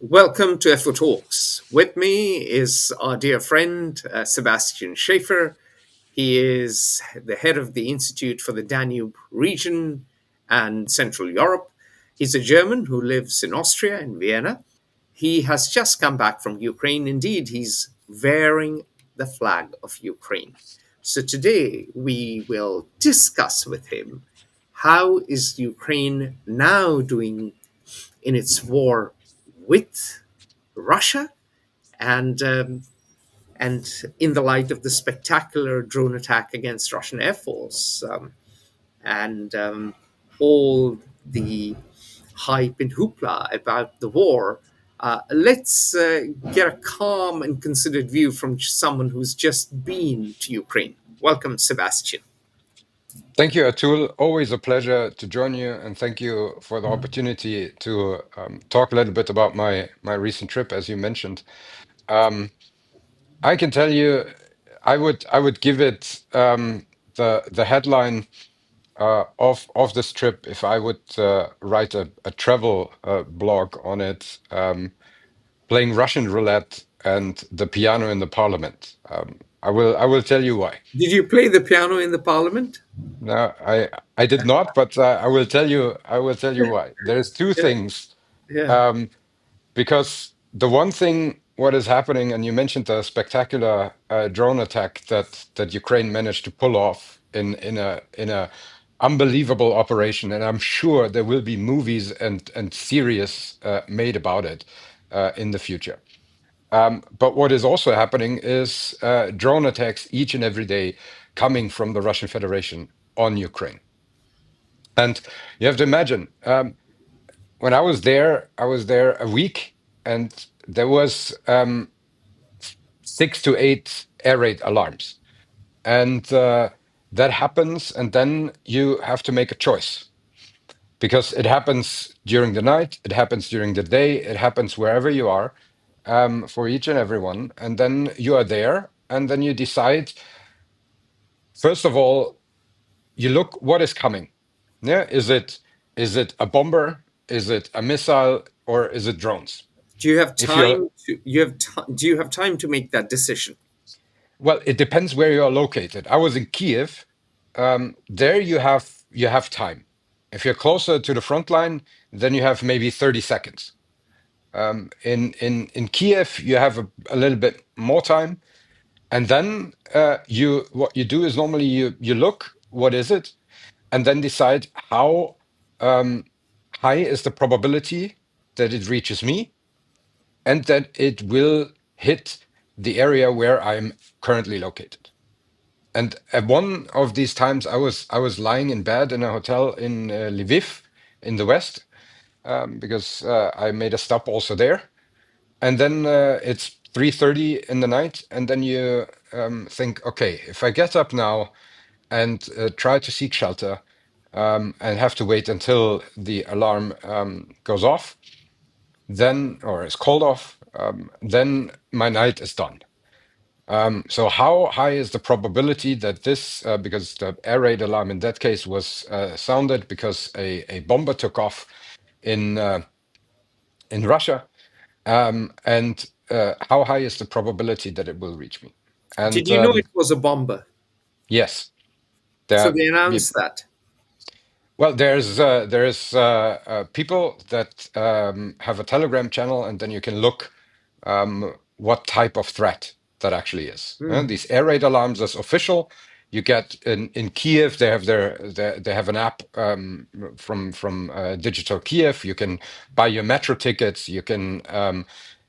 Welcome to FO Talks. With me is our dear friend Sebastian Schaeffer. He is the head of the Institute for the Danube region and Central Europe. He's a German who lives in Austria, in Vienna. He has just come back from Ukraine. Indeed, he's wearing the flag of Ukraine. So today we will discuss with him how is Ukraine now doing in its war with Russia, and and in the light of the spectacular drone attack against Russian Air Force, and all the hype and hoopla about the war, let's get a calm and considered view from someone who's just been to Ukraine. Welcome, Sebastian. Thank you, Atul. Always a pleasure to join you, and thank you for the opportunity to talk a little bit about my recent trip, as you mentioned. Um, I can tell you, I would give it the headline of this trip if I would write a travel blog on it, playing Russian roulette and the piano in the parliament. I will tell you why. Did you play the piano in the parliament? No, I did not, but I will tell you why. There's two Yeah, things. yeah. Um, because the one thing what is happening, and you mentioned the spectacular drone attack that Ukraine managed to pull off in a unbelievable operation, and I'm sure there will be movies and series made about it in the future. But what is also happening is drone attacks each and every day coming from the Russian Federation on Ukraine. And you have to imagine, when I was there a week, and there was 6 to 8 air raid alarms, and that happens, and then you have to make a choice because it happens during the night, it happens during the day, it happens wherever you are, for each and every one, and then you are there, and then you decide. First of all, you look what is coming. Yeah, is it a bomber? Is it a missile? Or is it drones? Do you have If you're time to do you have time to make that decision? Well, it depends where you are located. I was in Kyiv. There you have time. If you're closer to the front line, then you have maybe 30 seconds. In Kiev, you have a little bit more time, and then you what you do is normally you look what is it, and then decide how um, high is the probability that it reaches me and that it will hit the area where I'm currently located. And at one of these times, I was lying in bed in a hotel in Lviv, in the west, because I made a stop also there. And then it's 3:30 in the night, and then you think, okay, if I get up now and try to seek shelter, and have to wait until the alarm goes off, then or is called off, then my night is done. So how high is the probability that this, because the air raid alarm in that case was sounded because a bomber took off in Russia, and how high is the probability that it will reach me? Did And you know it was a bomber? yes, So there. they announced that. Well, there's people that have a Telegram channel, and then you can look what type of threat that actually is. Hmm. These air raid alarms is official. You get in Kiev, they have they have an app from Digital Kiev. You can buy your metro tickets. You can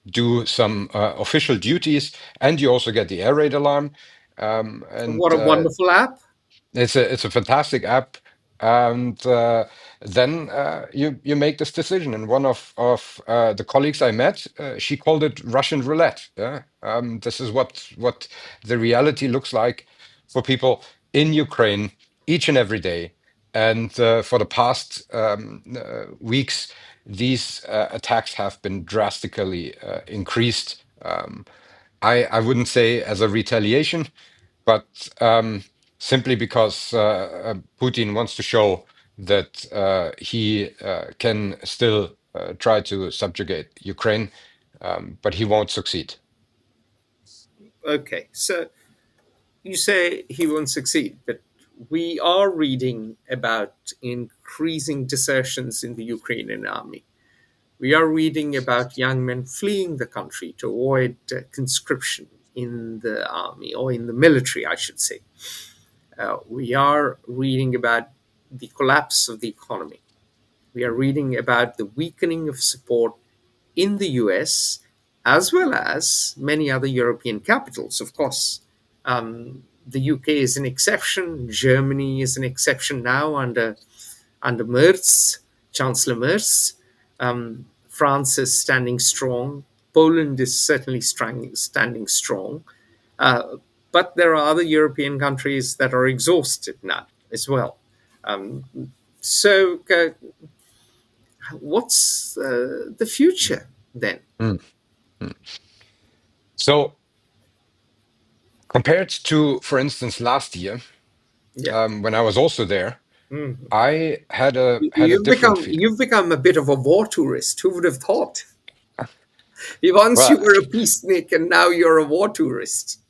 do some official duties, and you also get the air raid alarm. And What a wonderful app. it's a fantastic app, and then you make this decision. And one of the colleagues I met, she called it Russian roulette. Yeah, this is what the reality looks like for people in Ukraine each and every day. And for the past weeks, these attacks have been drastically increased. I wouldn't say as a retaliation, but simply because Putin wants to show that he can still try to subjugate Ukraine, but he won't succeed. Okay, so you say he won't succeed, but we are reading about increasing desertions in the Ukrainian army. We are reading about young men fleeing the country to avoid conscription in the army or in the military, I should say. We are reading about the collapse of the economy. We are reading about the weakening of support in the US as well as many other European capitals, of course. The UK is an exception. Germany is an exception now under Merz, Chancellor Merz. France is standing strong. Poland is certainly standing strong. Uh, but there are other European countries that are exhausted now as well. Um, so, what's the future then? Mm, mm. So compared to, for instance, last year, Yeah. when I was also there, Mhm. I had a You've different become feeling. you've become a bit of a war tourist. Who would have thought? Once you Well, were a peacenik, and now you're a war tourist.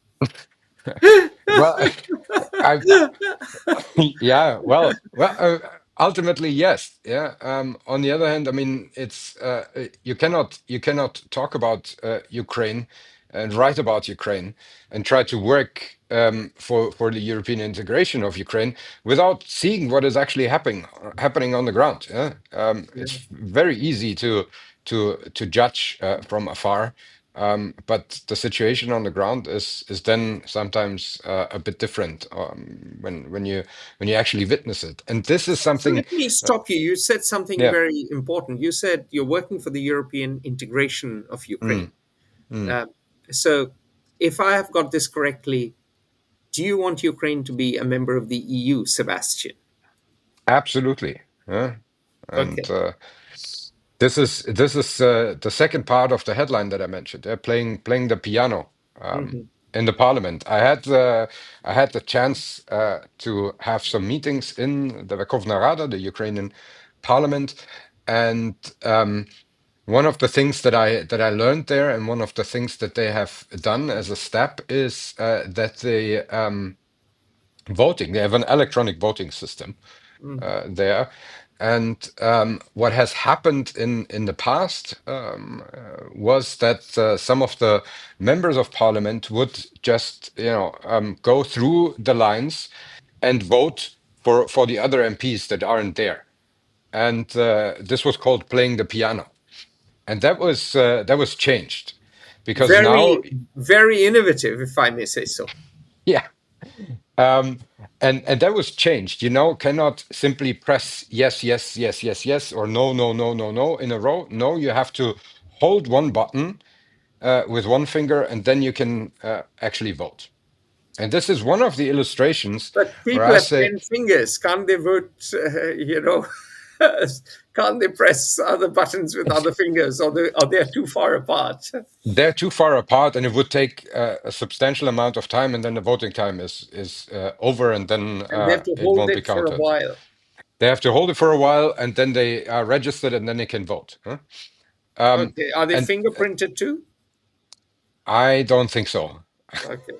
well, I ultimately, yes. Yeah. On the other hand, I mean, it's you cannot talk about Ukraine and write about Ukraine and try to work for the European integration of Ukraine without seeing what is actually happening on the ground. Yeah. It's very easy to judge from afar. But the situation on the ground is then sometimes a bit different when you actually witness it. And this is So something. let me Uh, stop you. You said something yeah. very important. You said you're working for the European integration of Ukraine. Mm, mm, Uh, so, if I have got this correctly, do you want Ukraine to be a member of the EU, Sebastian? absolutely. Yeah. And Okay. this is the second part of the headline that I mentioned. Playing the piano Hmm. in the parliament. I had the chance to have some meetings in the Verkhovna Rada, the Ukrainian parliament, and one of the things that I learned there, and one of the things that they have done as a step is that they have an electronic voting system Hmm. there. And what has happened in the past was that some of the members of parliament would just, go through the lines and vote for the other MPs that aren't there. And this was called playing the piano. And that was changed because now, Very, very innovative, if I may say so. yeah. Um, and that was changed. Cannot simply press yes, yes, yes, yes, yes, or no, no, no, no, no in a row. No, you have to hold one button with one finger, and then you can actually vote. And this is one of the illustrations But where people I have say 10 fingers. Can't they vote, can't they press other buttons with other fingers, or they're too far apart? they're too far apart, and it would take a substantial amount of time, and then the voting time is over, and then And they have to it hold won't be it for a counted. while. They have to hold it for a while, and then they are registered, and then they can vote. Huh? Um, Okay. Are they and fingerprinted too? I don't think so. Okay.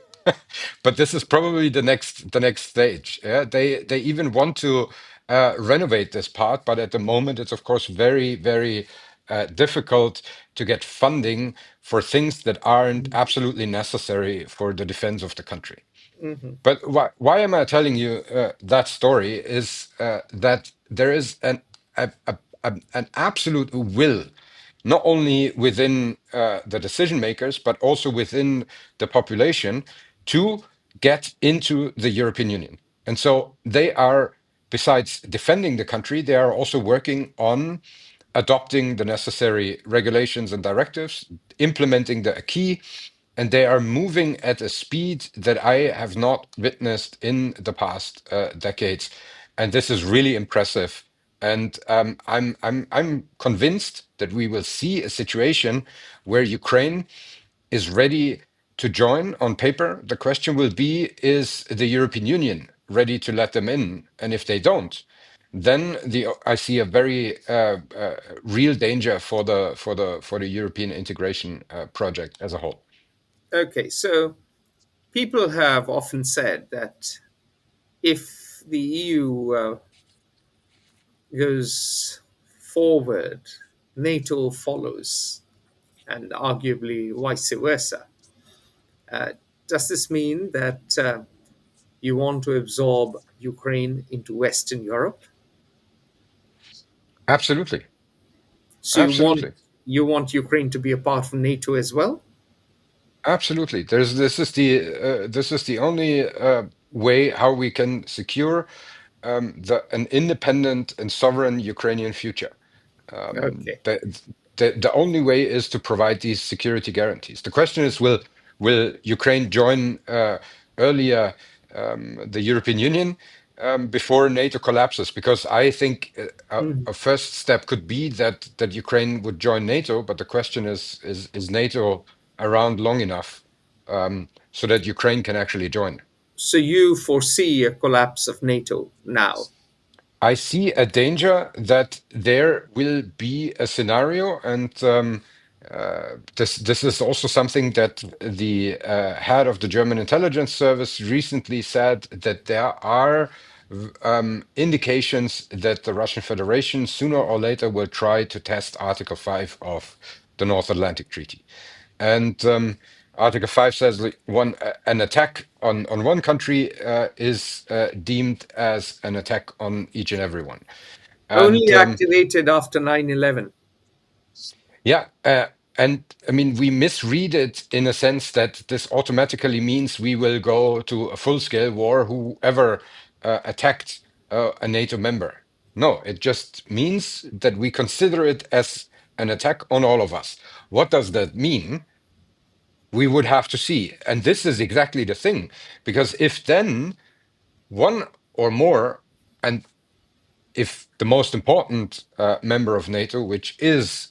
But this is probably the next stage. Yeah, they even want to renovate this part, but at the moment it's of course very very difficult to get funding for things that aren't absolutely necessary for the defense of the country. Hmm. But why am I telling you that story is that there is an absolute will, not only within the decision makers, but also within the population to get into the European Union. And so they are, besides defending the country, they are also working on adopting the necessary regulations and directives, implementing the acquis, and they are moving at a speed that I have not witnessed in the past decades, and this is really impressive. And I'm convinced that we will see a situation where Ukraine is ready to join on paper. The question will be, is the European Union ready to let them in? And if they don't, then I see a very real danger for the European integration project as a whole. Okay, so people have often said that if the EU goes forward, NATO follows, and arguably vice versa. Uh, does this mean that you want to absorb Ukraine into Western Europe? Absolutely, So absolutely. you want Ukraine to be a part of NATO as well? Absolutely. This is the only way how we can secure an independent and sovereign Ukrainian future. Um, Okay. the, the only way is to provide these security guarantees. The question is, will Ukraine join earlier the European Union before NATO collapses? Because I think Mhm. a first step could be that Ukraine would join NATO, but the question is NATO around long enough so that Ukraine can actually join? So you foresee a collapse of NATO now? I see a danger that there will be a scenario, and this is also something that the head of the German intelligence service recently said, that there are indications that the Russian Federation sooner or later will try to test Article 5 of the North Atlantic Treaty. And Article 5 says like, an attack on one country is deemed as an attack on each and every one. And Only activated after 9/11. yeah, and I mean, we misread it in a sense that this automatically means we will go to a full-scale war, whoever attacked a NATO member. No, it just means that we consider it as an attack on all of us. What does that mean? We would have to see. And this is exactly the thing, because if then one or more, and if the most important member of NATO, which is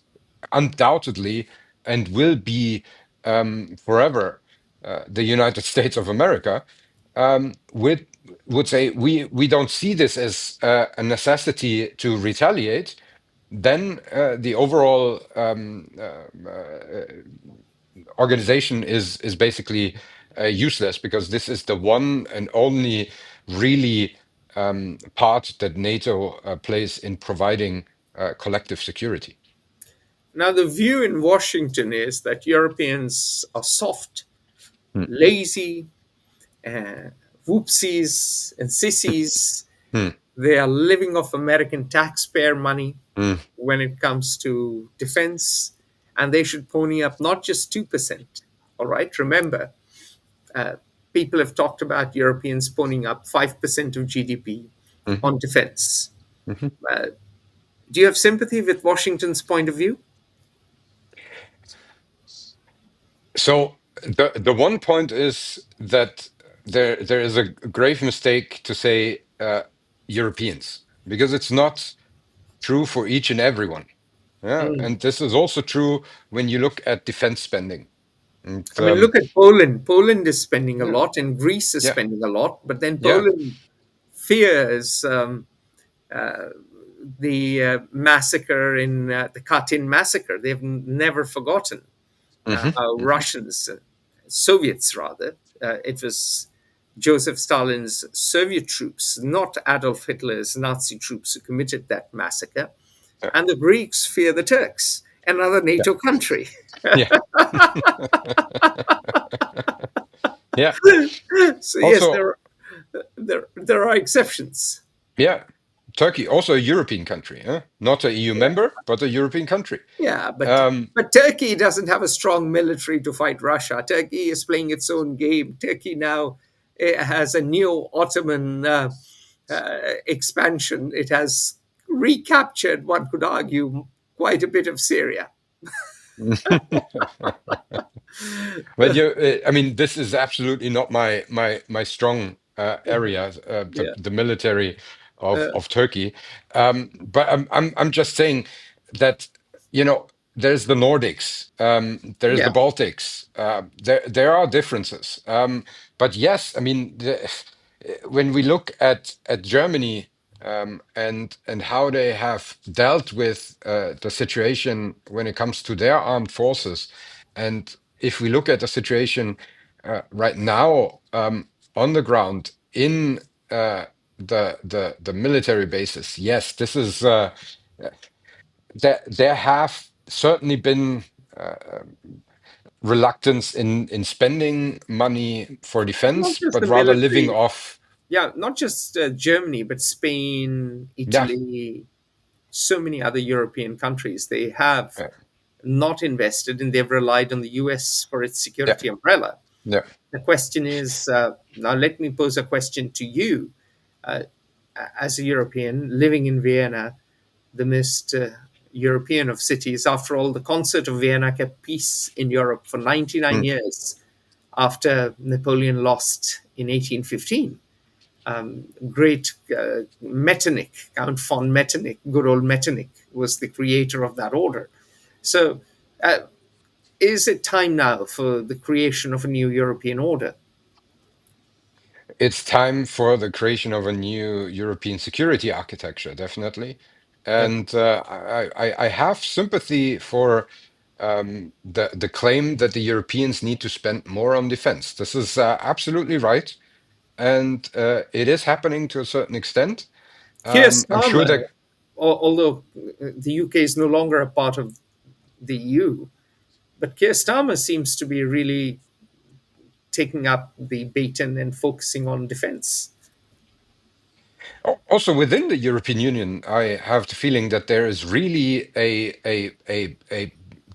undoubtedly and will be forever the United States of America, would say we don't see this as a necessity to retaliate, then the overall organization is basically useless, because this is the one and only really part that NATO plays in providing collective security. Now, the view in Washington is that Europeans are soft, Hmm. lazy, uh, whoopsies, and sissies. Hmm. They are living off American taxpayer money Hmm. when it comes to defense, and they should pony up not just 2%. All right, remember, uh, people have talked about Europeans ponying up 5% of GDP Mhm. on defense. Mhm. Uh, do you have sympathy with Washington's point of view? So the one point is that there is a grave mistake to say Europeans, because it's not true for each and everyone. Yeah, Mm. and this is also true when you look at defense spending. And I mean, look at Poland. Poland is spending a yeah, lot, and Greece is yeah, spending a lot. But then yeah. Poland fears the massacre in the Katyn massacre. They've never forgotten Hmm. how Hmm. Russians, Soviets rather, it was Joseph Stalin's Soviet troops, not Adolf Hitler's Nazi troops, who committed that massacre. Yeah, And the Greeks fear the Turks, another yeah, NATO country. yeah. Yeah. So yes, Also, there are exceptions. yeah, Turkey, also a European country, huh? Not a EU Yeah, member, but a European country. yeah, Um, but Turkey doesn't have a strong military to fight Russia. Turkey is playing its own game. Turkey now has a neo Ottoman expansion. It has recaptured, one could argue, quite a bit of Syria. But I mean, this is absolutely not my strong area, Yeah, the military uh, of Turkey. But I'm just saying that, there's the Nordics, there's the yeah. Baltics. There are differences. But yes, I mean, when we look at Germany. and how they have dealt with the situation when it comes to their armed forces. And if we look at the situation right now on the ground in the military bases, yes, this is there have certainly been reluctance in spending money for Not defense, just but the rather living military, off. yeah, not just Germany, but Spain, Yeah, Italy, so many other European countries. They have yeah, not invested and they've relied on the US for its yeah, security umbrella. yeah. The question is now, let me pose a question to you. Uh, as a European living in Vienna, the most European of cities, after all, the Concert of Vienna kept peace in Europe for 99 Mm. years after Napoleon lost in 1815. Great Metternich, Count von Metternich, good old Metternich, was the creator of that order. So, uh, is it time now for the creation of a new European order? It's time for the creation of a new European security architecture, definitely. And I have sympathy for the claim that the Europeans need to spend more on defense. This is absolutely right, and it is happening to a certain extent. Keir I'm sure Starmer, that although the UK is no longer a part of the EU, but Keir Starmer seems to be really taking up the baton and focusing on defense. also within the European Union, I have the feeling that there is really a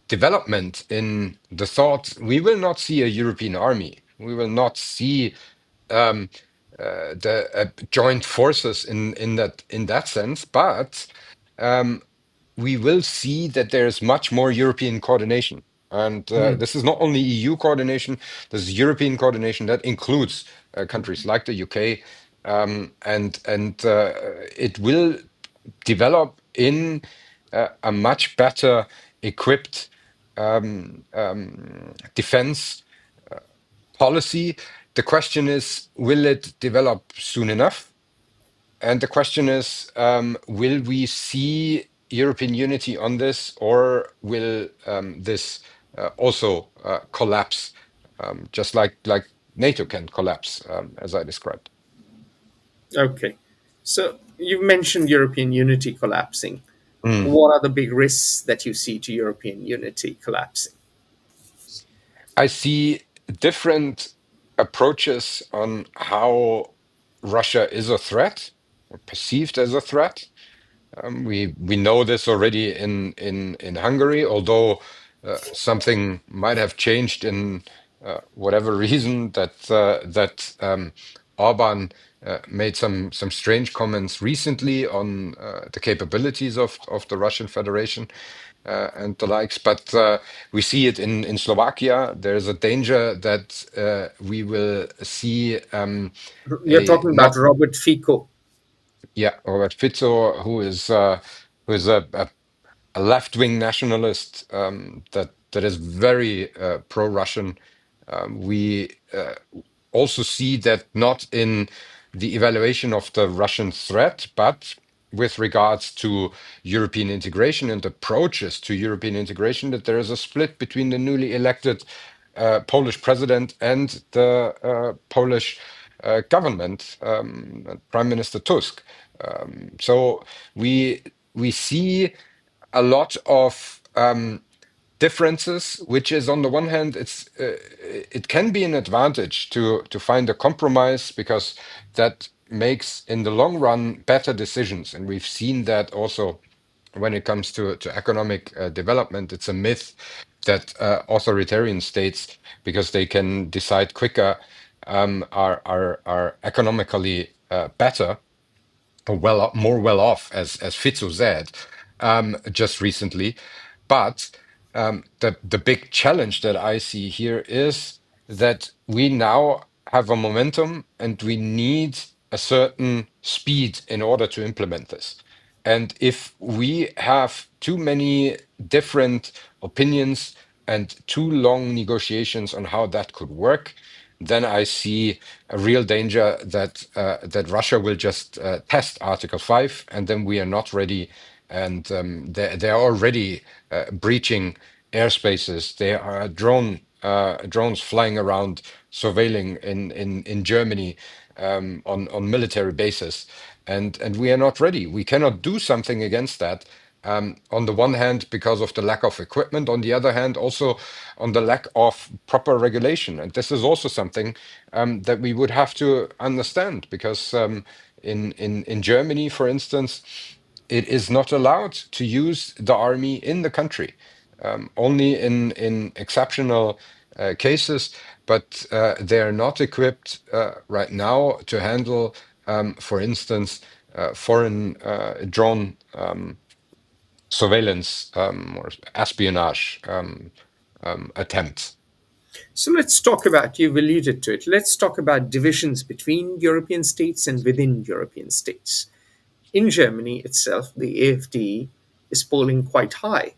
development in the thought we will not see a European army. We will not see um, the joint forces in that sense, but um, we will see that there's much more European coordination. And Mm. this is not only EU coordination, this is European coordination that includes countries like the UK, and it will develop in a much better equipped defense policy. The question is, will it develop soon enough? And the question is, will we see European unity on this, or will this also collapse, just like NATO can collapse, as I described? Okay. So you've mentioned European unity collapsing. Mm. What are the big risks that you see to European unity collapsing? I see different approaches on how Russia is a threat, or perceived as a threat. We know this already in Hungary, although something might have changed in whatever reason that Orban made some strange comments recently on the capabilities of the Russian Federation and the likes. But we see it in Slovakia. There's a danger that we will see You're a talking about not Robert Fico. yeah, Robert Fico, who is a left-wing nationalist that is very pro-Russian. We also see that not in the evaluation of the Russian threat, but with regards to European integration and approaches to European integration, that there is a split between the newly elected Polish president and the Polish government, Prime Minister Tusk. So we see a lot of differences, which is on the one hand, it can be an advantage to find a compromise because that makes in the long run better decisions, and we've seen that also when it comes to economic development. It's a myth that authoritarian states, because they can decide quicker, are economically better or more well off, as Fitzo said just recently. But the big challenge that I see here is that we now have a momentum and we need a certain speed in order to implement this. And if we have too many different opinions and too long negotiations on how that could work, then I see a real danger that that Russia will just test Article 5, and then we are not ready. And they are already breaching airspaces. There are drones flying around, surveilling in Germany on military bases, and we are not ready. We cannot do something against that. On the one hand, because of the lack of equipment, on the other hand, also on the lack of proper regulation. And this is also something that we would have to understand, because in Germany, for instance, it is not allowed to use the army in the country, only in exceptional cases. But they are not equipped right now to handle, for instance, foreign drone surveillance or espionage attempts. So let's talk about, you've alluded to it, let's talk about divisions between European states and within European states. In Germany itself, the AfD is polling quite high.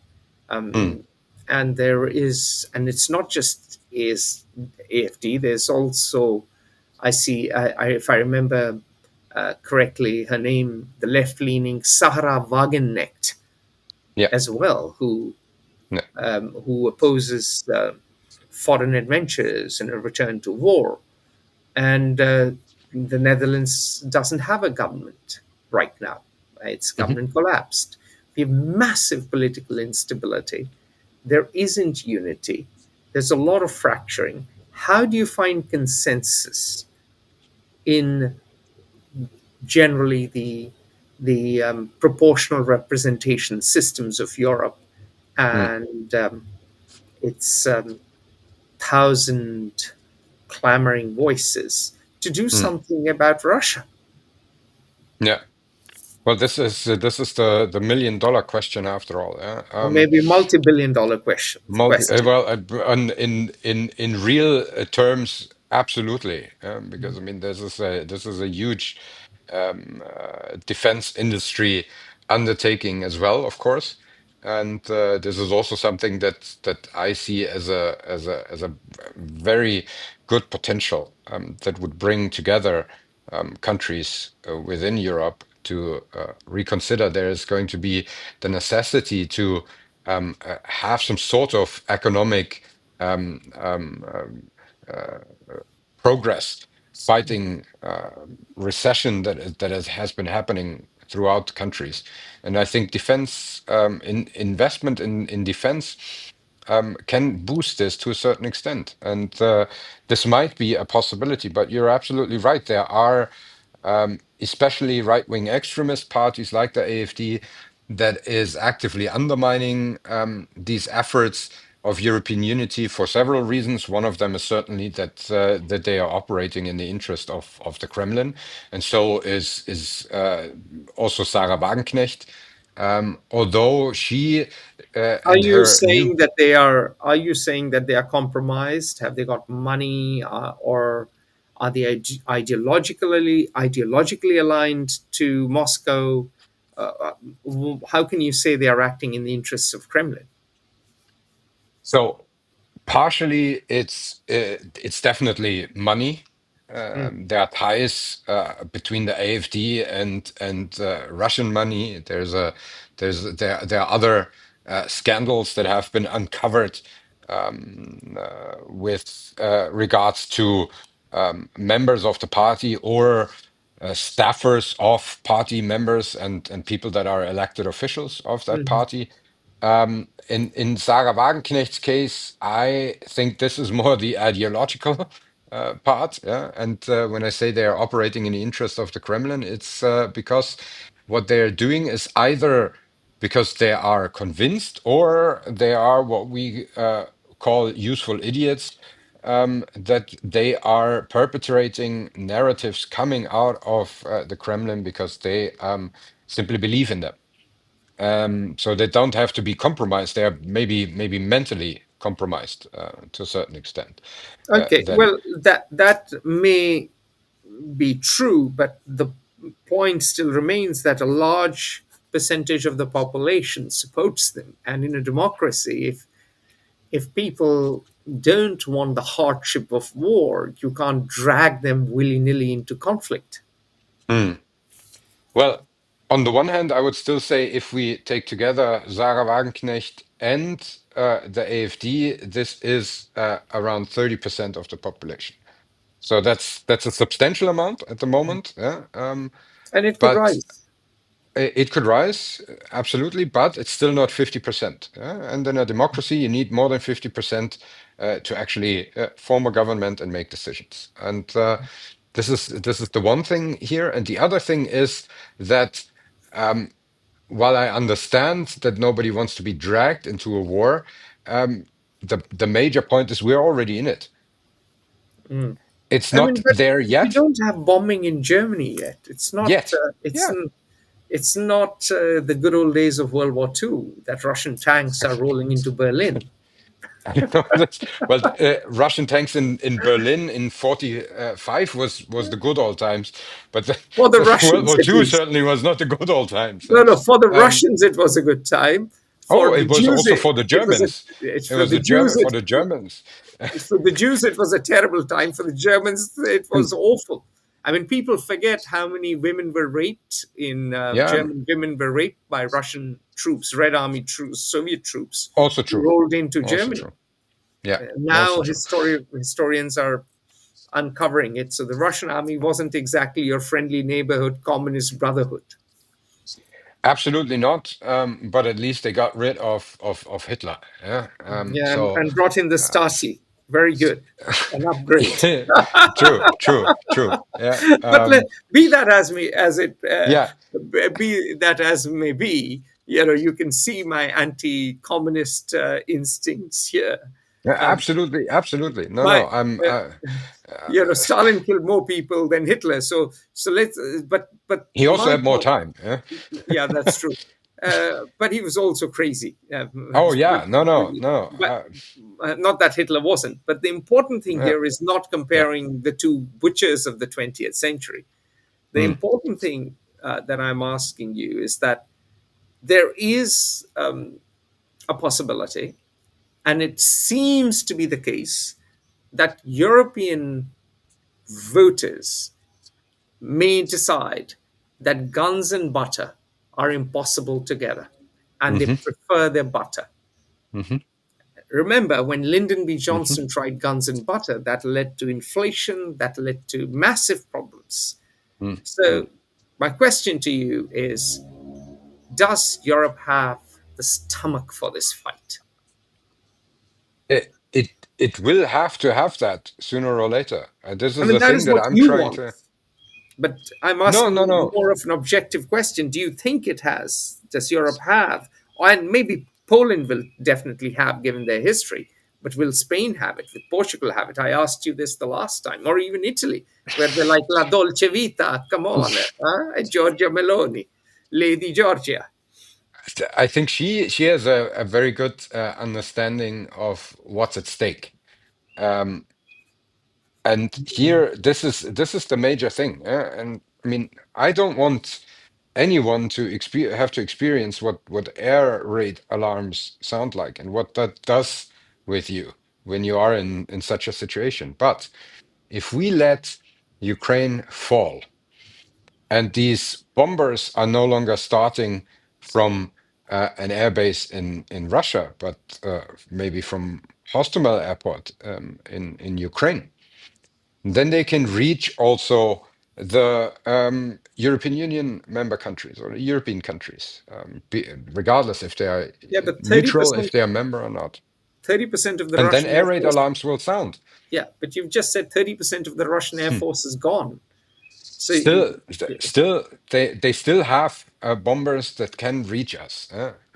Mm, And there is, and it's not just is AfD, there's also, I see, if I remember correctly, her name, the left leaning Sahra Wagenknecht yeah, as well, yeah, who opposes foreign adventures and a return to war. And the Netherlands doesn't have a government right now. Its mhm. government collapsed. We have massive political instability. There isn't unity. There's a lot of fracturing. How do you find consensus in generally the proportional representation systems of Europe Mm, and its thousand clamoring voices to do mm. something about Russia, Yeah. Well, this is the $1 million question after all. Yeah? or maybe multi-billion-dollar question. Well, in real terms, absolutely, because I mean this is a huge defense industry undertaking as well, of course, and this is also something that I see as a very good potential that would bring together countries within Europe to reconsider. There is going to be the necessity to have some sort of economic progress, fighting recession that has been happening throughout countries. And I think defense investment in defense can boost this to a certain extent. And this might be a possibility, but you're absolutely right. There are especially right-wing extremist parties like the AfD that is actively undermining these efforts of European unity for several reasons. One of them is certainly that they are operating in the interest of the Kremlin, and so is also Sarah Wagenknecht. Although she Are and you her new saying that they are? Are you saying that they are compromised? Have they got money, or are they ideologically aligned to Moscow? How can you say they are acting in the interests of Kremlin? so partially, it's definitely money. Mm, There are ties between the AfD and Russian money. There are other scandals that have been uncovered with regards to members of the party or staffers of party members and people that are elected officials of that mhm. party. In Sarah Wagenknecht's case, I think this is more the ideological part. Yeah? And when I say they are operating in the interest of the Kremlin, it's because what they're doing is either because they are convinced or they are what we call useful idiots, that they are perpetrating narratives coming out of the Kremlin because they simply believe in them. So they don't have to be compromised. They are maybe mentally compromised to a certain extent. Okay, Then well, that may be true, but the point still remains that a large percentage of the population supports them, and in a democracy, if people don't want the hardship of war, you can't drag them willy nilly into conflict. Hmm. Well, on the one hand, I would still say if we take together Sarah Wagenknecht and the AfD, this is around 30% of the population. So that's a substantial amount at the moment. Yeah. And it could But rise. it could rise, absolutely, but it's still not 50%. And in a democracy, you need more than 50% to actually form a government and make decisions. And this is the one thing here. And the other thing is that um, while I understand that nobody wants to be dragged into a war, um, the major point is we're already in it. Mm. It's I mean, not but there we yet. don't have bombing in Germany yet. It's not. Yet. Yeah. It's not the good old days of World War II that Russian tanks are rolling into Berlin. Well, Russian tanks in Berlin in 45 was the good old times, but For the World Russians, War at II least. certainly was not the good old times. No, no. For the Um, Russians, it was a good time. oh, For the it was Jews, also for the it was a. Germans. It's It for was the Jews. For the Germans. For the Jews, it was a terrible time. For the Germans, it was awful. I mean, people forget how many women were raped in Yeah, German women were raped by Russian troops, Red Army troops, Soviet troops also who true. rolled into Also Germany. true. Yeah, also Now, true. historians are uncovering it. So the Russian army wasn't exactly your friendly neighborhood communist brotherhood. Absolutely not. But at least they got rid of Hitler. Yeah. Yeah, and brought in the Stasi. Very good. An upgrade. True. Yeah. But be that as me as it Yeah. be that as may be, you can see my anti-communist instincts here. Yeah, Um, absolutely. No, my no. I'm. Stalin killed more people than Hitler, so let's but He also my had more point, time. Yeah. yeah, that's true. But he was also crazy. Oh yeah. No. But not that Hitler wasn't. But the important thing Yeah. here is not Yeah. comparing the two butchers of the 20th century. The Mm, important thing that I'm asking you is that there is a possibility, and it seems to be the case, that European voters may decide that guns and butter are impossible together, and they hmm prefer their butter. hmm Remember, when Lyndon B. hmm Johnson tried guns and butter, that led to inflation, that led to massive problems. mm mm. So, my question to you is, does Europe have the stomach for this fight? It will have to have that sooner or later. This I is mean, the that thing is that what I'm you trying want. to. But I'm No, asking no, you no. more of an objective question. Do you think it has? Does Europe have? And maybe Poland will definitely have, given their history. But will Spain have it? Will Portugal have it? I asked you this the last time, or even Italy, where they're like La Dolce Vita. Come on, Giorgia Meloni, Lady Georgia. I think she has a very good understanding of what's at stake. Um, and here, this is the major thing. And I mean, I don't want anyone to have to experience what air raid alarms sound like and what that does with you when you are in such a situation. But if we let Ukraine fall, and these bombers are no longer starting from an airbase in Russia, but maybe from Hostomel Airport in Ukraine. Then they can reach also the European Union member countries or the European countries, regardless if they are Yeah, but neutral, if they are member or not. 30% of the And then Russian Air air raid Force. alarms will sound. Yeah, but you've just said 30% of the Russian Air Hmm. Force is gone. So, Still, they still have bombers that can reach us.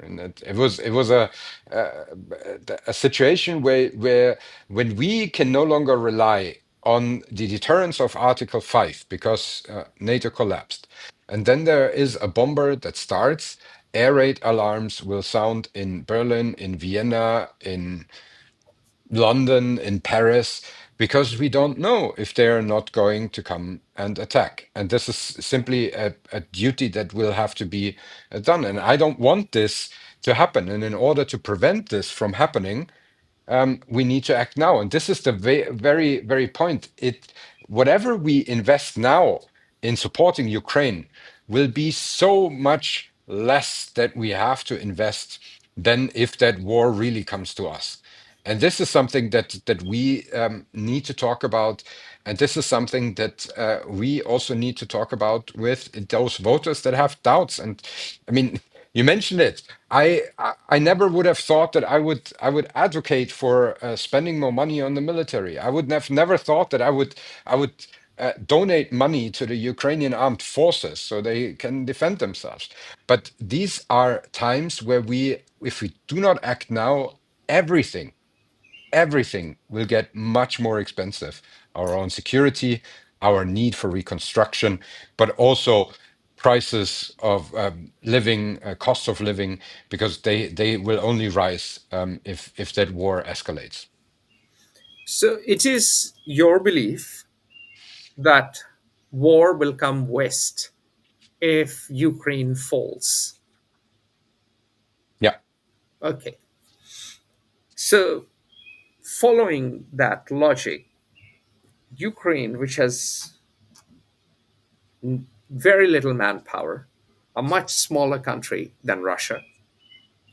And it was uh, a situation where when we can no longer rely on the deterrence of Article 5 because NATO collapsed, and then there is a bomber that starts, air raid alarms will sound in Berlin, in Vienna, in London, in Paris, because we don't know if they're not going to come and attack. And this is simply a duty that will have to be done. And I don't want this to happen. And in order to prevent this from happening, we need to act now. And this is the very, very point. Whatever we invest now in supporting Ukraine will be so much less that we have to invest than if that war really comes to us. And this is something that we need to talk about, and this is something that we also need to talk about with those voters that have doubts. And I mean, you mentioned it. I never would have thought that I would advocate for spending more money on the military. I would have never thought that I would donate money to the Ukrainian armed forces so they can defend themselves. But these are times where if we do not act now, everything everything will get much more expensive. Our own security, our need for reconstruction, but also prices of living, cost of living, because they will only rise if that war escalates. So it is your belief that war will come west if Ukraine falls. Yeah. Okay. So, following that logic, Ukraine, which has very little manpower, a much smaller country than Russia,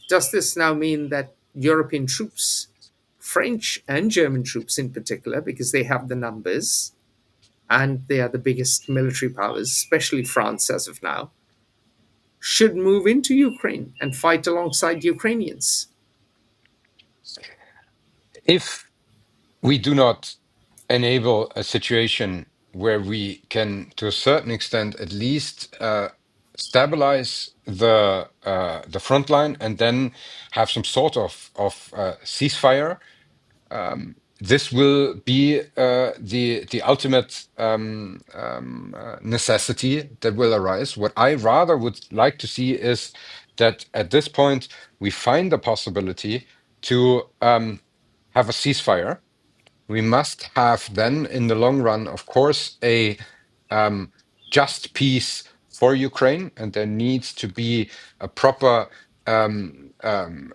does this now mean that European troops, French and German troops in particular, because they have the numbers and they are the biggest military powers, especially France as of now, should move into Ukraine and fight alongside Ukrainians? If we do not enable a situation where we can, to a certain extent, at least stabilize the front line and then have some sort of ceasefire. This will be the ultimate necessity that will arise. What I rather would like to see is that at this point we find the possibility to have a ceasefire. We must have then, in the long run, of course, a um, just peace for Ukraine, and there needs to be a proper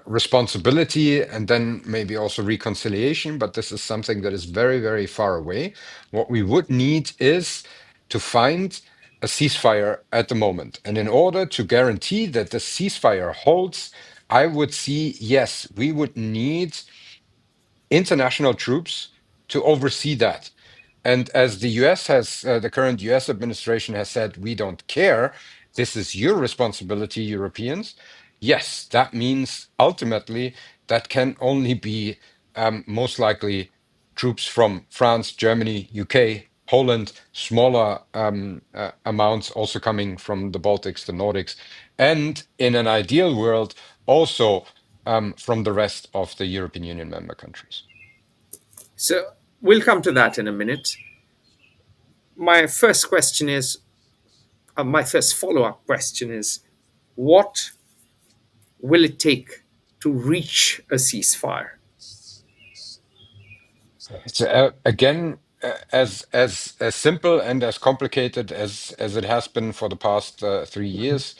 responsibility and then maybe also reconciliation. But this is something that is very, very far away. What we would need is to find a ceasefire at the moment. And in order to guarantee that the ceasefire holds, I would see, yes, we would need international troops to oversee that. And as the US has, the current US administration has said, we don't care. This is your responsibility, Europeans. Yes, that means ultimately that can only be most likely troops from France, Germany, UK, Poland, smaller amounts also coming from the Baltics, the Nordics, and in an ideal world, also from the rest of the European Union member countries. So, we'll come to that in a minute. My first question is my first follow up question is what will it take to reach a ceasefire? It's again as simple and as complicated as it has been for the past 3 years.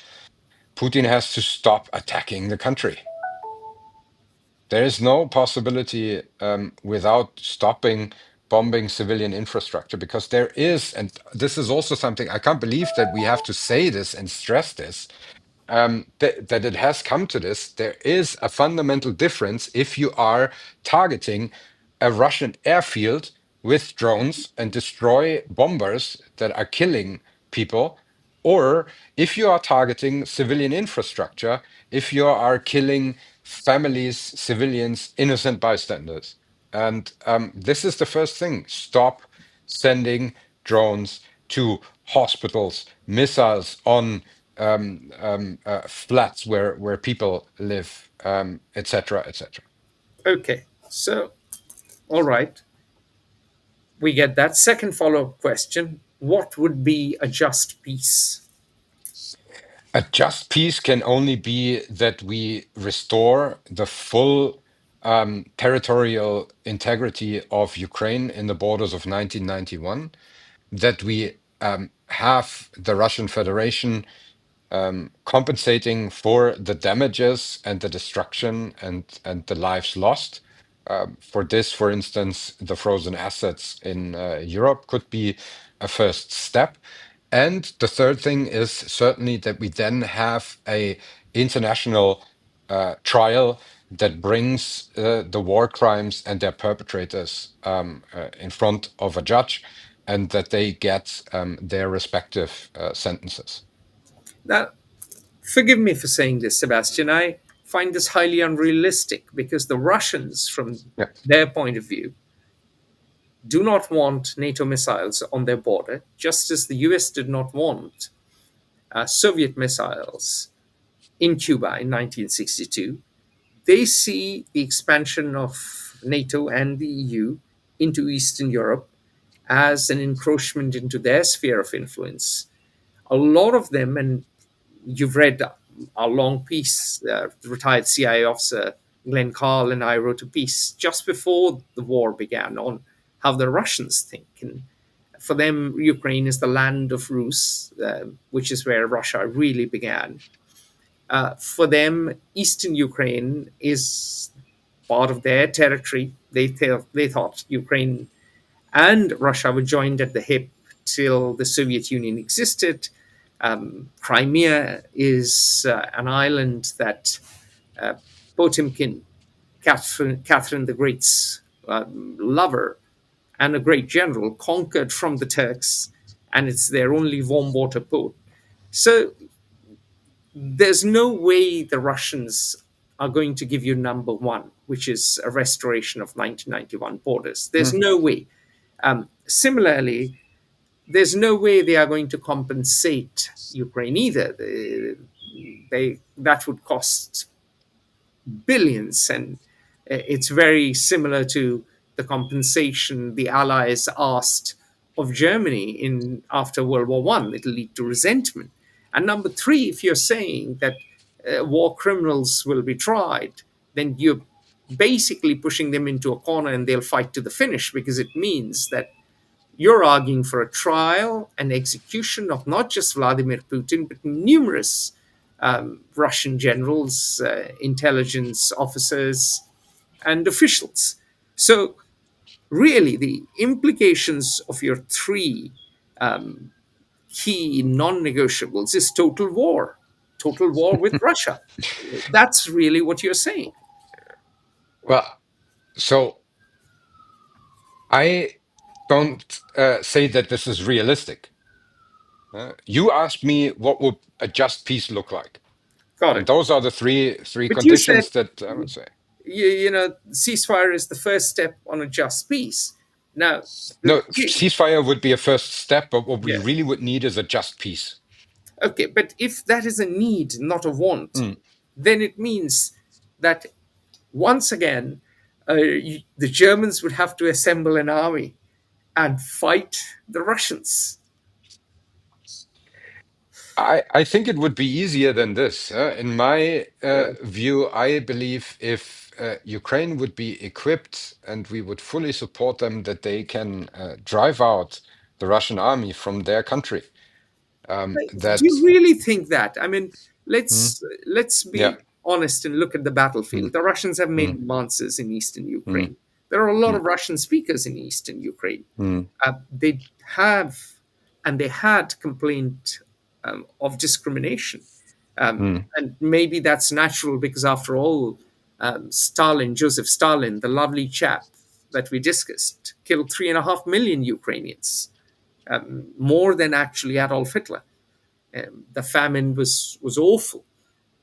Putin has to stop attacking the country. There is no possibility without stopping bombing civilian infrastructure, because there is, and this is also something I can't believe that we have to say this and stress this, that it has come to this. There is a fundamental difference if you are targeting a Russian airfield with drones and destroy bombers that are killing people, or if you are targeting civilian infrastructure, if you are killing families, civilians, innocent bystanders. And this is the first thing. Stop sending drones to hospitals, missiles on flats where people live, etc., etc. Okay, so, all right, we get that. Second follow up question: what would be a just peace? A just peace can only be that we restore the full territorial integrity of Ukraine in the borders of 1991, that we have the Russian Federation compensating for the damages and the destruction and the lives lost, For this, for instance, the frozen assets in Europe could be a first step. And the third thing is certainly that we then have a international trial that brings the war crimes and their perpetrators in front of a judge, and that they get their respective sentences. Now, forgive me for saying this, Sebastian. I find this highly unrealistic because the Russians, from Yeah. their point of view, do not want NATO missiles on their border, just as the US did not want Soviet missiles in Cuba in 1962. They see the expansion of NATO and the EU into Eastern Europe as an encroachment into their sphere of influence. A lot of them, and you've read our long piece, retired CIA officer Glenn Carl and I wrote a piece just before the war began on how the Russians think. And for them, Ukraine is the land of Rus, which is where Russia really began. For them, Eastern Ukraine is part of their territory. They thought Ukraine and Russia were joined at the hip till the Soviet Union existed. Crimea is an island that uh, Potemkin, Catherine the Great's lover and a great general, conquered from the Turks, and it's their only warm water port. So there's no way the Russians are going to give you number one, which is a restoration of 1991 borders. There's Mm. no way. Similarly, there's no way they are going to compensate Ukraine either. That would cost billions, and it's very similar to the compensation the Allies asked of Germany in after World War One. It'll lead to resentment. And number three, if you're saying that war criminals will be tried, then you're basically pushing them into a corner and they'll fight to the finish because it means that you're arguing for a trial and execution of not just Vladimir Putin, but numerous Russian generals, intelligence officers, and officials. So, really, the implications of your three key non negotiables is total war with Russia. That's really what you're saying. Well, so I don't say that this is realistic. You asked me what would a just peace look like, Got and it. those are the three But you said conditions that I would say. ceasefire is the first step on a just peace. Now, No, you- ceasefire would be a first step, but what we yeah, really would need is a just peace. okay, but if that is a need, not a want, Mm, then it means that once again, the Germans would have to assemble an army and fight the Russians. I think it would be easier than this. In my Uh, view, I believe if Ukraine would be equipped and we would fully support them, that they can drive out the Russian army from their country. Do you That, really think that? I mean, mm, let's yeah, be honest and look at the mm, battlefield. The Russians have made mm, advances in eastern mm, Ukraine. There are a lot mm, of Russian speakers in eastern Ukraine. mm, They have and they had complaint of discrimination. mm, And maybe that's natural because, after all, Joseph Stalin, the lovely chap that we discussed, killed 3.5 million Ukrainians, more than actually Adolf Hitler. The famine was awful,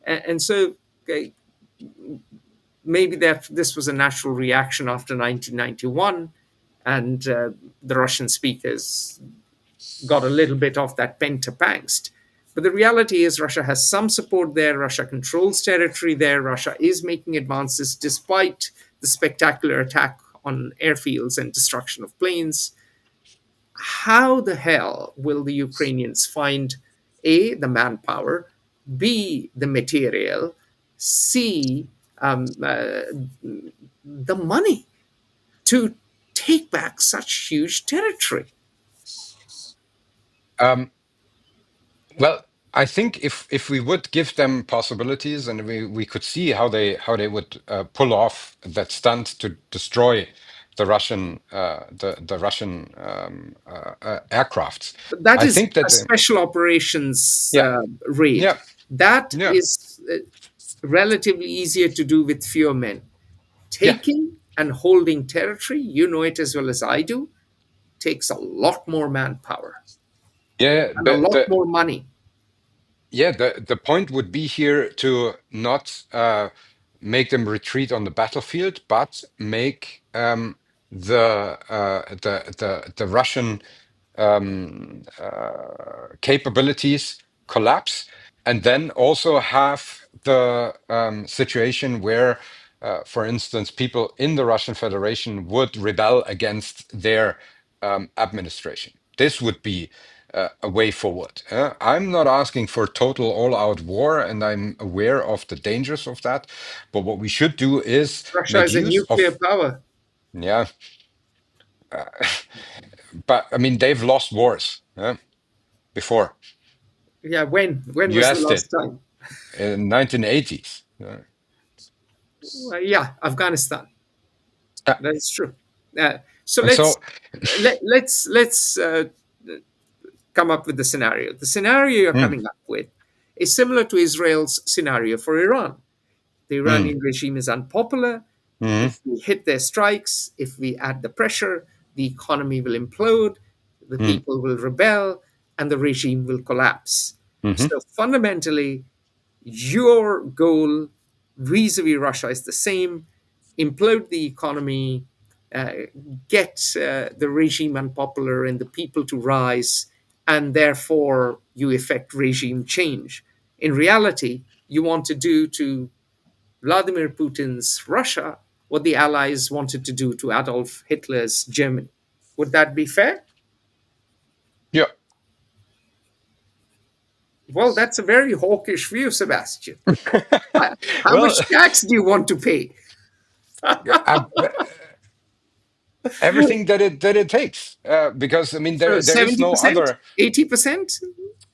and so maybe that this was a natural reaction after 1991, and the Russian speakers got a little bit of that pent up angst. But the reality is, Russia has some support there. Russia controls territory there. Russia is making advances despite the spectacular attack on airfields and destruction of planes. How the hell will the Ukrainians find A, the manpower, B, the material, C, the money to take back such huge territory? um, well. I think if we would give them possibilities and we could see how they would pull off that stunt to destroy the Russian aircrafts, But that I is think that a special operations yeah, raid. yeah, That yeah, is relatively easier to do with fewer men. yeah, Taking and holding territory, you know it as well as I do, takes a lot more manpower yeah. and a lot more money. The point would be here to not make them retreat on the battlefield, but make the Russian capabilities collapse, and then also have the situation where, for instance, people in the Russian Federation would rebel against their administration. This would be a way forward. I'm not asking for total all-out war, and I'm aware of the dangers of that. But what we should do is Russia make is a use nuclear of, power. yeah, but I mean, they've lost wars before. Yeah, when was the US did last time? in 1980s. Well, yeah, Afghanistan. Yeah. That is true. So And so, let's come up with the scenario. The scenario you're mm, coming up with is similar to Israel's scenario for Iran. The mm, Iranian regime is unpopular. mm, If we hit their strikes, if we add the pressure, the economy will implode, the mm, people will rebel, and the regime will collapse. mhm, So fundamentally, your goal vis-a-vis Russia is the same: implode the economy, uh, get the regime unpopular and the people to rise, and therefore you effect regime change. In reality, you want to do to Vladimir Putin's Russia what the Allies wanted to do to Adolf Hitler's Germany. Would that be fair? yeah. Well, that's a very hawkish view, Sebastian. How Well, much tax do you want to pay? I, everything that it takes, because I mean So there is no 70%, other, 80%,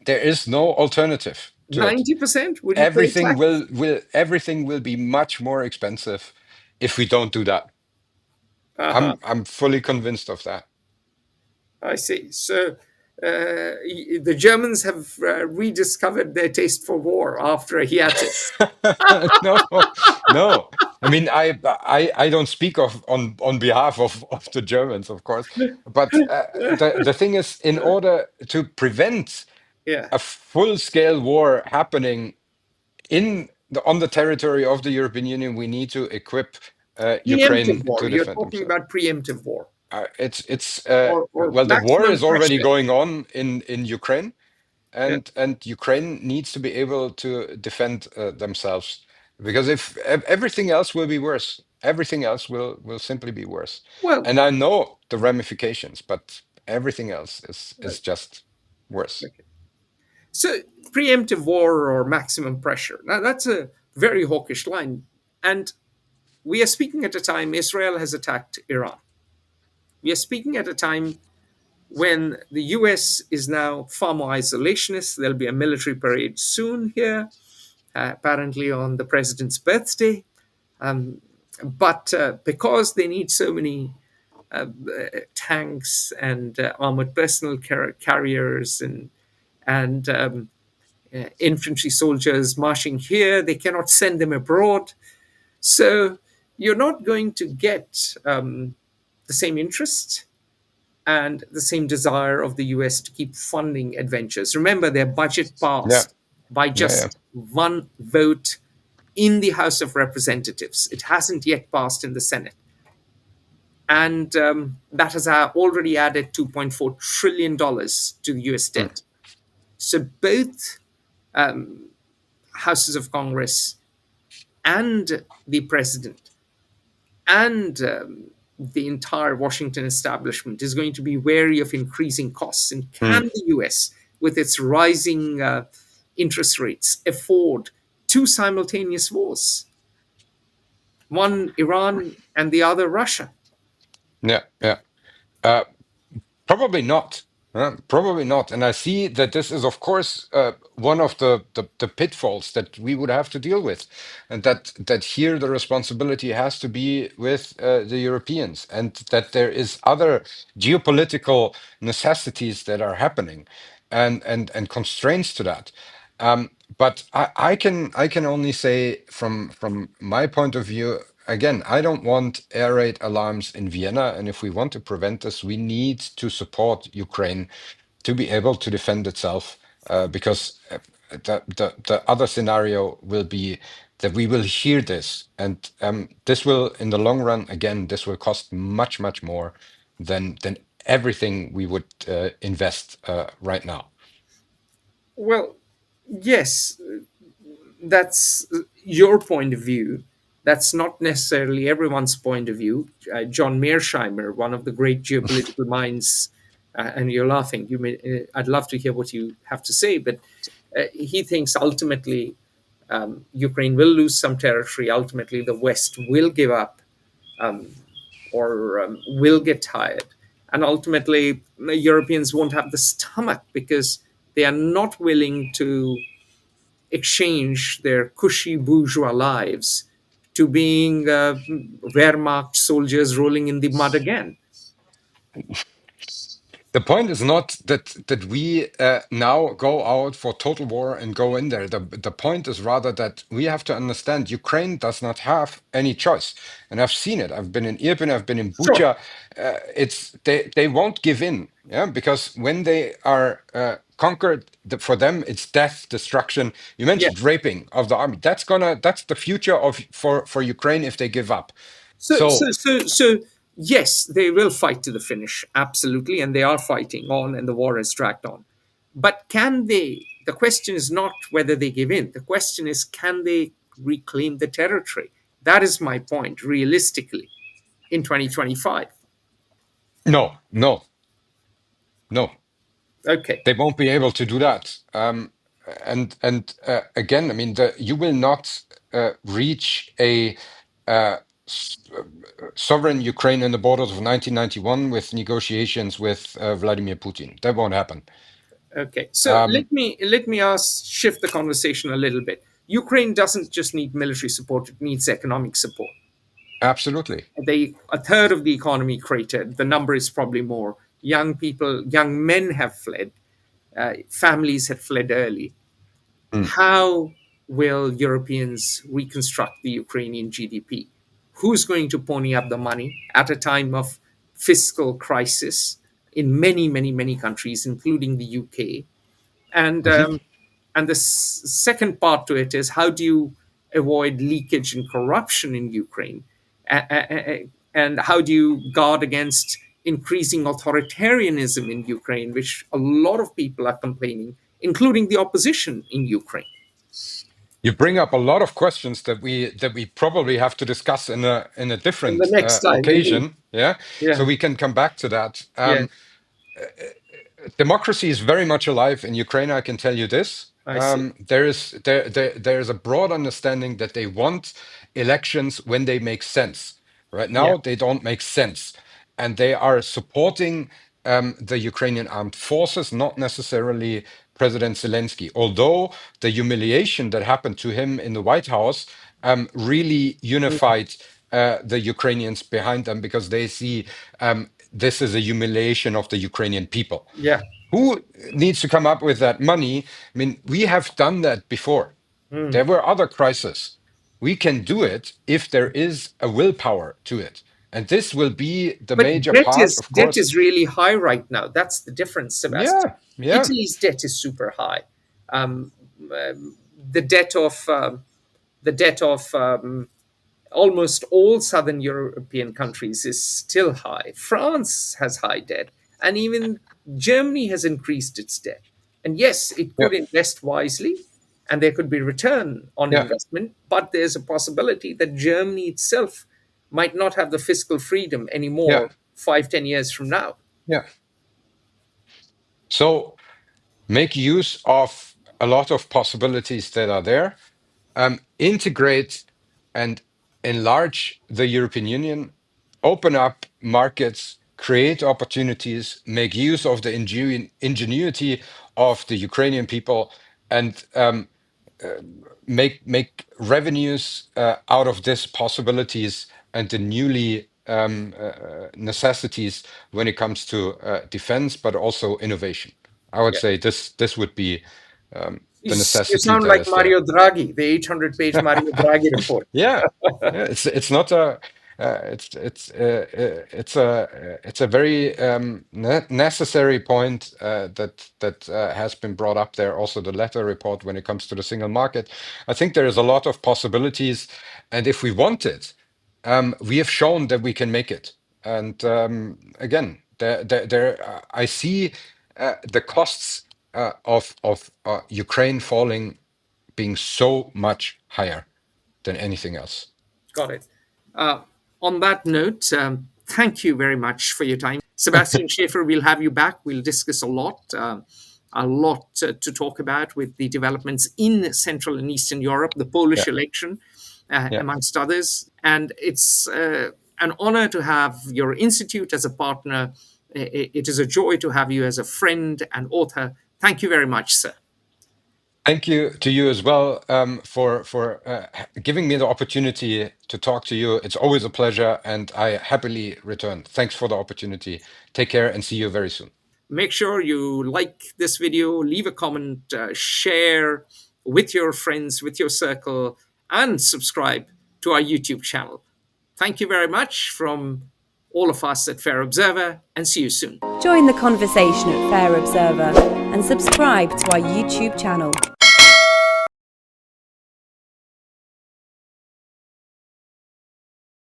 there is no alternative to it. 90%? Would you pay tax? Everything will be much more expensive if we don't do that. Uh-huh. I'm fully convinced of that. I see. So the Germans have rediscovered their taste for war after a hiatus. No, no. I mean, I don't speak of on behalf of the Germans, of course, but the thing is, in order to prevent Yeah. a full-scale war happening on the territory of the European Union, we need to equip Preemptive Ukraine war. to You're defend talking themselves. about preemptive war It's or well, the war maximum is already pressure. going on in Ukraine, Yeah. and Ukraine needs to be able to defend themselves, because if everything else will be worse, everything else will simply be worse. Well, And I know the ramifications, but everything else is just worse. okay. So preemptive war or maximum pressure. Now that's a very hawkish line. And we are speaking at a time Israel has attacked Iran. We are speaking at a time when the US is now far more isolationist. There'll be a military parade soon here, apparently on the president's birthday. Um, but because they need so many tanks and armored personnel carriers and infantry soldiers marching here, they cannot send them abroad. So you're not going to get the same interest and the same desire of the US to keep funding adventures. Remember, their budget Yeah, passed by yeah, yeah. just one vote in the House of Representatives. It hasn't yet passed in the Senate. And that has already added $2.4 trillion to the US Mm, debt. So both houses of Congress and the president and the entire Washington establishment is going to be wary of increasing costs. And mm, can the US, with its rising interest rates, afford two simultaneous wars? One Iran and the other Russia. yeah, yeah. Uh, Probably not. Probably not. And I see that this is, of course, one of the pitfalls that we would have to deal with, and that here the responsibility has to be with the Europeans, and that there is other geopolitical necessities that are happening, and constraints to that. But I can only say from my point of view. Again, I don't want air raid alarms in Vienna, and if we want to prevent this, we need to support Ukraine to be able to defend itself, because the other scenario will be that we will hear this, and this will, in the long run, again, this will cost much more than everything we would invest right now. Well, yes, that's your point of view. That's not necessarily everyone's point of view. John Mearsheimer, one of the great geopolitical minds, and you're laughing. I'd love to hear what you have to say, but he thinks ultimately Ukraine will lose some territory. Ultimately, the West will give up, or will get tired, and ultimately, the Europeans won't have the stomach because they are not willing to exchange their cushy bourgeois lives to being Wehrmacht soldiers rolling in the mud again. The point is not that we now go out for total war and go in there. The point is rather that we have to understand Ukraine does not have any choice, and I've seen it. I've been in Irpin, I've been in Sure. Bucha. It's they won't give in, yeah, because when they are conquered, for them it's death, destruction. You Yeah. mentioned raping of the army. That's the future of for Ukraine if they give up. So, so, So so, so, yes, they will fight to the finish, absolutely, and they are fighting on, and the war has dragged on. But can they? The question is not whether they give in. The question is, can they reclaim the territory? That is my point, realistically, in 2025. no, no, no. Okay. They won't be able to do that. And again, I mean, you will not reach a uh, s- uh, sovereign Ukraine in the borders of 1991 with negotiations with Vladimir Putin. That won't happen. Okay, so Um, let me ask shift the conversation a little bit. Ukraine doesn't just need military support; it needs economic support. Absolutely. A third of the economy cratered. The number is probably more. Young people, young men have fled. Families have fled early. Mm. How will Europeans reconstruct the Ukrainian GDP? Who's going to pony up the money at a time of fiscal crisis in many, many, many countries, including the UK? And Mhm. and the second part to it is, how do you avoid leakage and corruption in Ukraine? And how do you guard against increasing authoritarianism in Ukraine, which a lot of people are complaining, including the opposition in Ukraine? You bring up a lot of questions that we probably have to discuss in a And the different next time, indeed. occasion. Yeah, so Yeah, we can come back to that. yeah, Democracy is very much alive in Ukraine. I can tell you this. I see. There is a broad understanding that they want elections when they make sense. Right Yeah, now, they don't make sense, and they are supporting the Ukrainian armed forces, not necessarily President Zelensky. Although the humiliation that happened to him in the White House really mm, unified the Ukrainians behind them, because they see this is a humiliation of the Ukrainian people. yeah, Who needs to come up with that money? I mean, we have done that before. mm. There were other crises. We can do it if there is a willpower to it. And this will be the But major part, of debt course. is really high right now. That's the difference, Sebastian. Yeah, yeah, Italy's debt is super high. Um, the debt of the debt of almost all southern European countries is still high. France has high debt, and even Germany has increased its debt. And yes, it yeah, could invest wisely, and there could be return on yeah, investment, but there's a possibility that Germany itself might not have the fiscal freedom yeah, anymore 5, 10 years from now. yeah. So make use of a lot of possibilities that are there. Integrate and enlarge the European Union, open up markets, create opportunities, make use of the ingenuity of the Ukrainian people, and make revenues out of this possibilities and the newly necessities when it comes to defense, but also innovation. I would Yeah. say this would be the You necessity sound that like is there. Mario Draghi, the 800-page Mario Draghi report. Yeah, yeah. It's not a it's a very necessary point that has been brought up there. Also, the letter report when it comes to the single market. I think there is a lot of possibilities, and if we want it, we have shown that we can make it. And again, I see the costs of Ukraine falling being so much higher than anything else. Got it. Uh, on that note, thank you very much for your time. Sebastian Schaeffer, we'll have you back. We'll discuss a lot to talk about with the developments in Central and Eastern Europe, the Polish Yeah, election, yeah. amongst others. And it's an honor to have your institute as a partner. It is a joy to have you as a friend and author. Thank you very much, sir. Thank you to you as well for giving me the opportunity to talk to you. It's always a pleasure, and I happily return. Thanks for the opportunity. Take care, and see you very soon. Make sure you like this video, leave a comment, share with your friends, with your circle, and subscribe to our YouTube channel. Thank you very much from all of us at Fair Observer, and see you soon. Join the conversation at Fair Observer and subscribe to our YouTube channel.